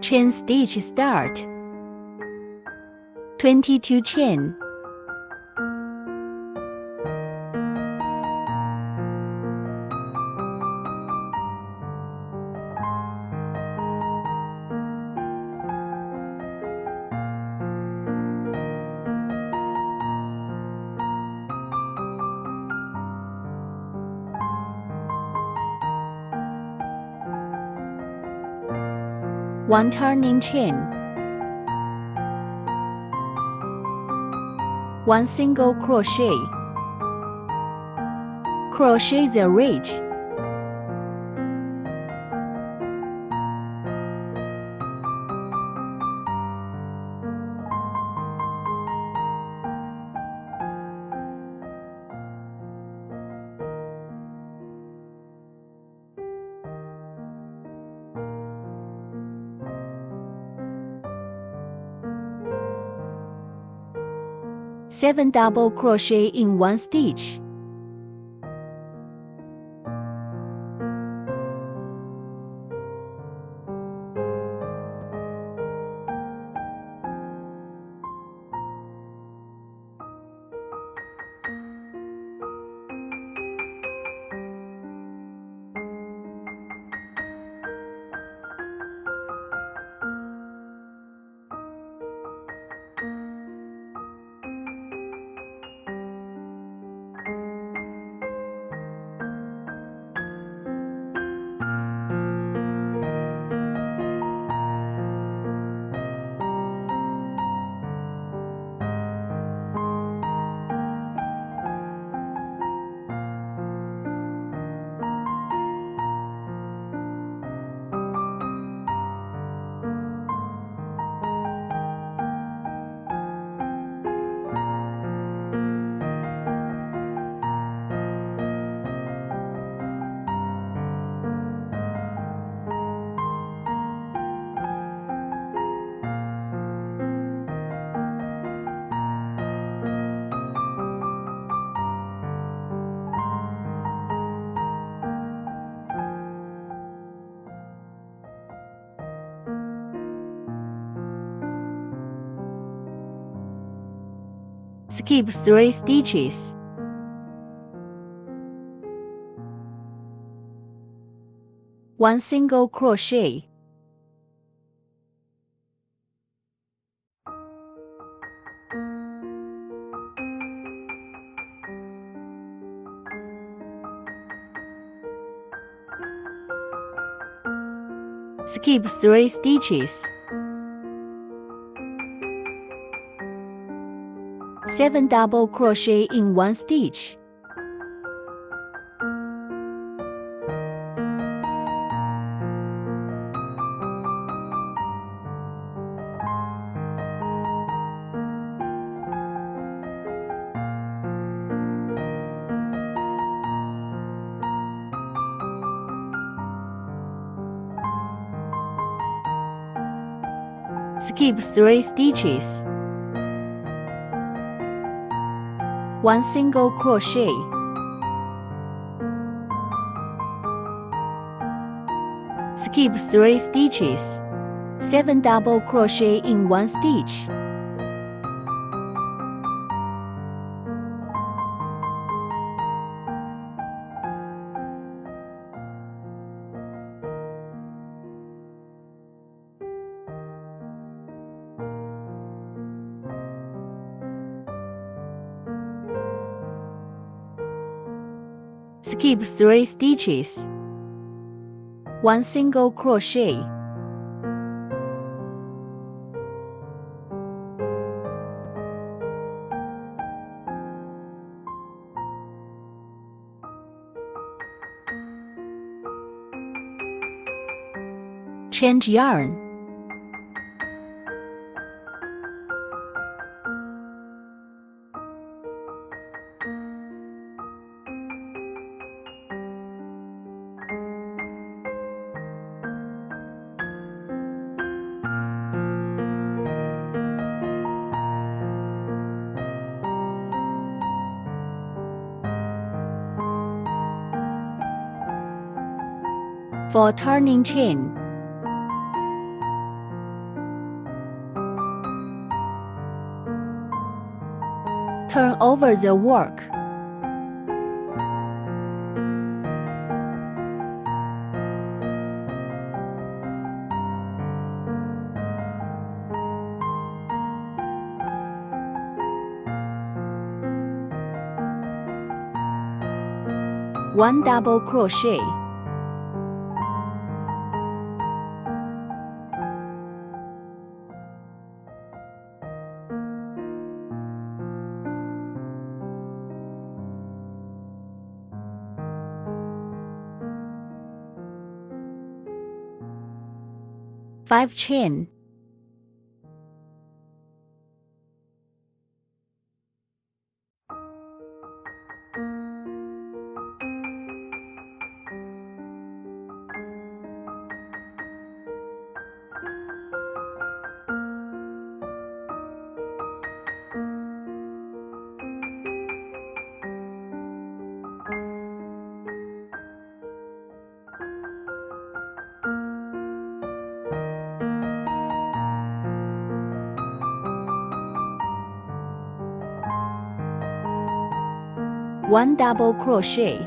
Chain stitch start. 22 chain. One turning chain. One single crochet. Crochet the ridge. Seven double crochet in one stitch. Skip 3 stitches. One single crochet. Skip 3 stitches. 7 double crochet in one stitch. Skip 3 stitches. One single crochet. Skip 3 stitches. 7 double crochet in one stitch. Skip 3 stitches. One single crochet. Change yarn. For turning chain, Turn over the work. One double crochet. Five chain. One double crochet.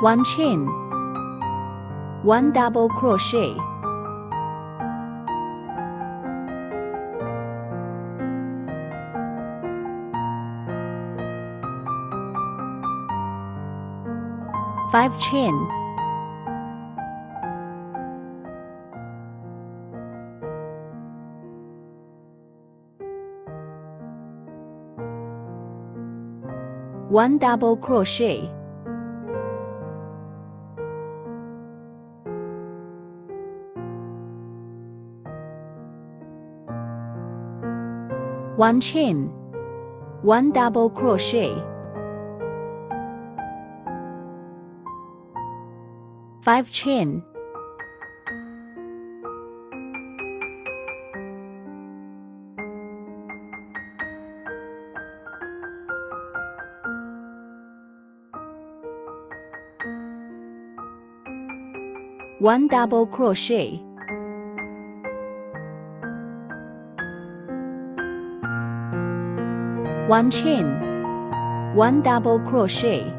One chain. One double crochet. Five chain. One double crochet. One chain. One double crochet. Five chain. One double crochet. One chain. One double crochet.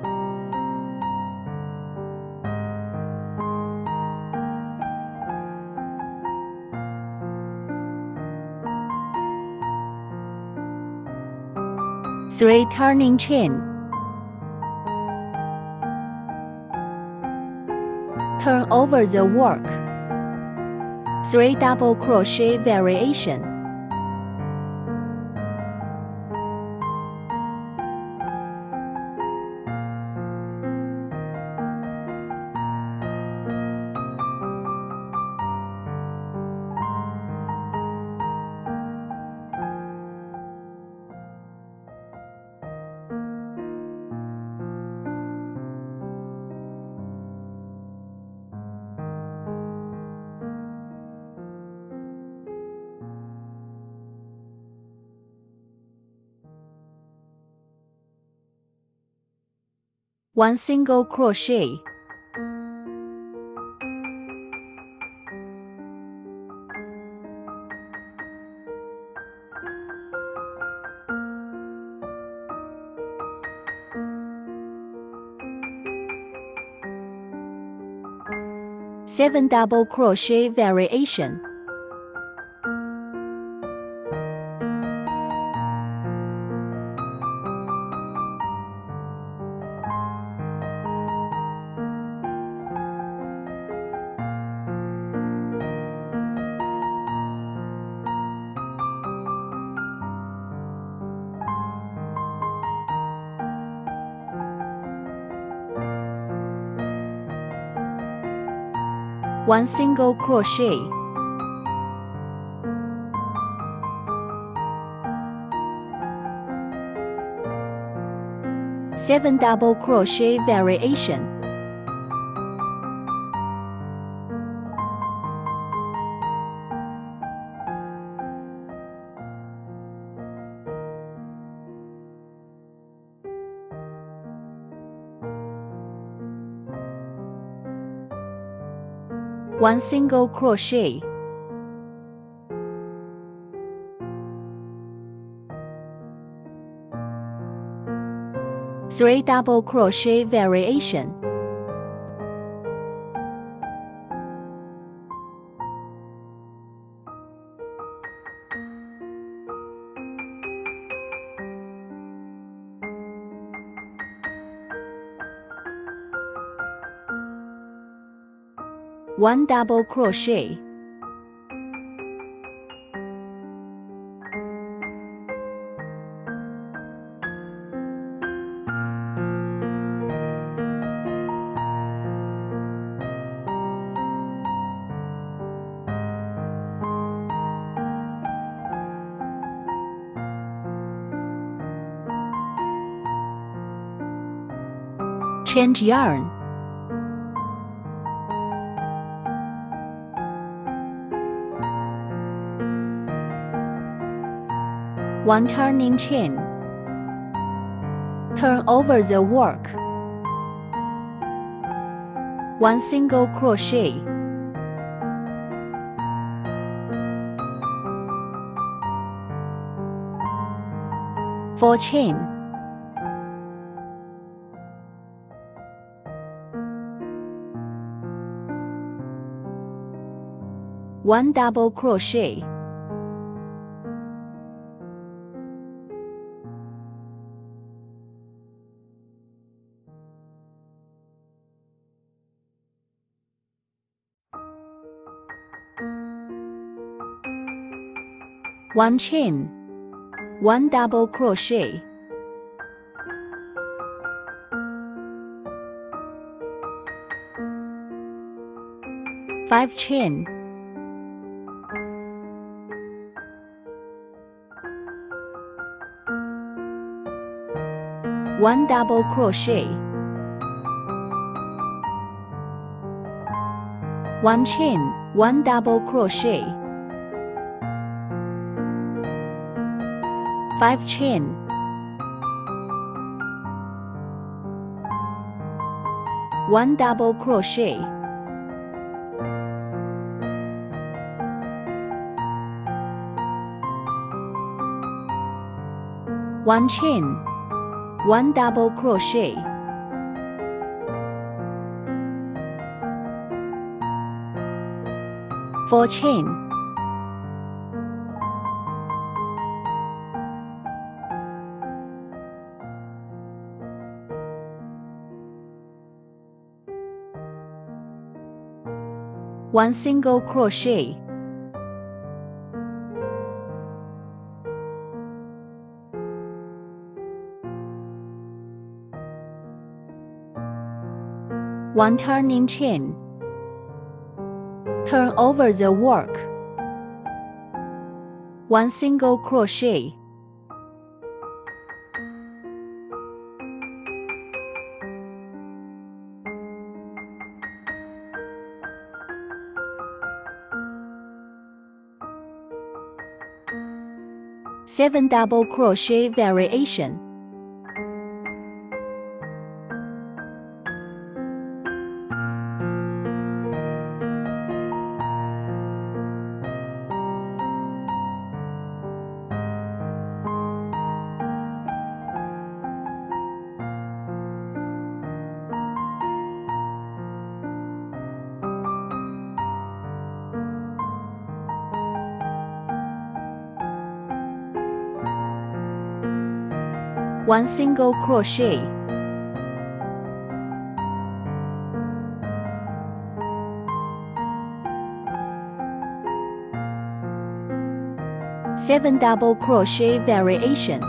Three turning chain. Turn over the work. Three double crochet variation. One single crochet. Seven double crochet variation. One single crochet. Seven double crochet variation. 1 single crochet, 3 double crochet variation, 1 double crochet, 'change yarn', 1 turning chain, turn over the work, 1 single crochet, 4 chain, 1 double crochet, 1 chain, 1 double crochet, 5 chain, 1 double crochet, 1 chain, 1 double crochet, 5 chain, 1 double crochet, 1 chain, 1 double crochet, 4 chain, 1 single crochet, 1 turning chain, turn over the work, 1 single crochet, 7 double crochet variation, 1 single crochet, 7 double crochet variation,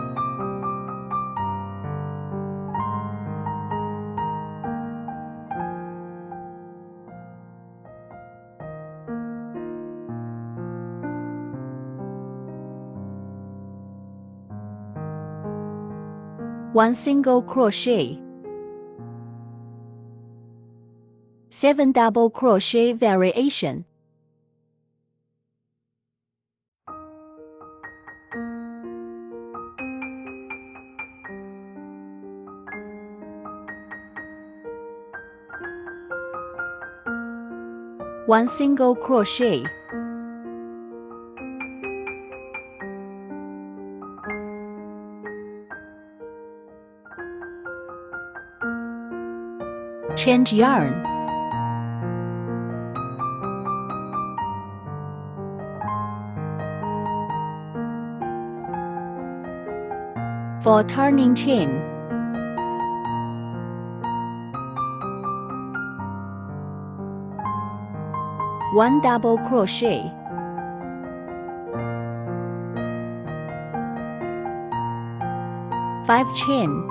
1 single crochet, 7 double crochet variation, 1 single crochet, change yarn, for turning chain, one double crochet, five chain,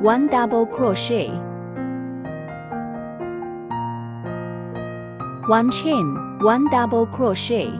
one double crochet, one chain, one double crochet,